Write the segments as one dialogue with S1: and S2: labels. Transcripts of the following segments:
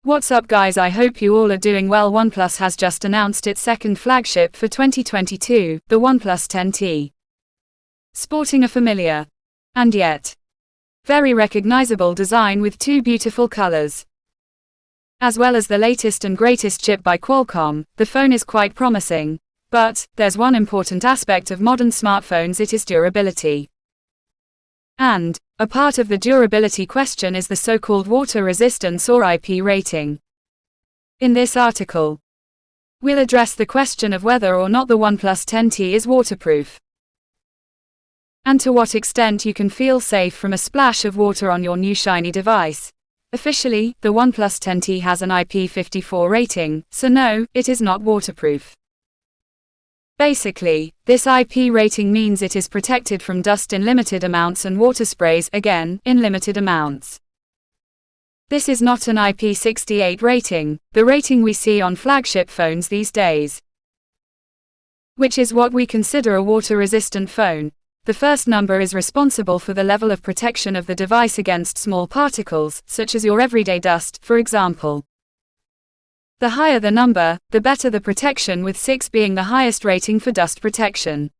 S1: What's up guys, I hope you all are doing well. OnePlus has just announced its second flagship for 2022, the OnePlus 10T. Sporting a familiar, and yet very recognizable design with two beautiful colors. As well as the latest and greatest chip by Qualcomm, the phone is quite promising. But there's one important aspect of modern smartphones, it is durability. And a part of the durability question is the so-called water resistance or IP rating. In this article, we'll address the question of whether or not the OnePlus 10T is waterproof, and to what extent you can feel safe from a splash of water on your new shiny device. Officially, the OnePlus 10T has an IP54 rating, so no, it is not waterproof. Basically, this IP rating means it is protected from dust in limited amounts and water sprays, again, in limited amounts. This is not an IP68 rating, the rating we see on flagship phones these days, which is what we consider a water-resistant phone. The first number is responsible for the level of protection of the device against small particles, such as your everyday dust, for example. The higher the number, the better the protection, with 6 being the highest rating for dust protection.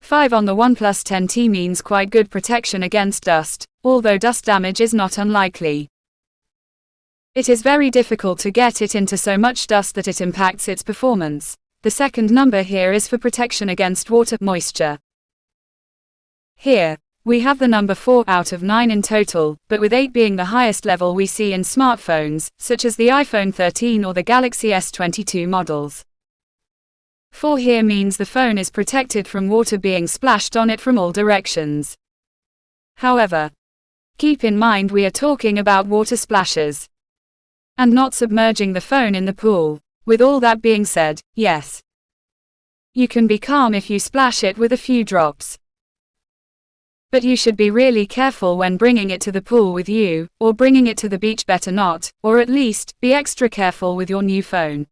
S1: 5 on the OnePlus 10T means quite good protection against dust, although dust damage is not unlikely. It is very difficult to get it into so much dust that it impacts its performance. The second number here is for protection against water moisture. Here, we have the number 4 out of 9 in total, but with 8 being the highest level we see in smartphones, such as the iPhone 13 or the Galaxy S22 models. 4 here means the phone is protected from water being splashed on it from all directions. However, keep in mind we are talking about water splashes, and not submerging the phone in the pool. With all that being said, yes, you can be calm if you splash it with a few drops. But you should be really careful when bringing it to the pool with you, or bringing it to the beach, better not, or at least, be extra careful with your new phone.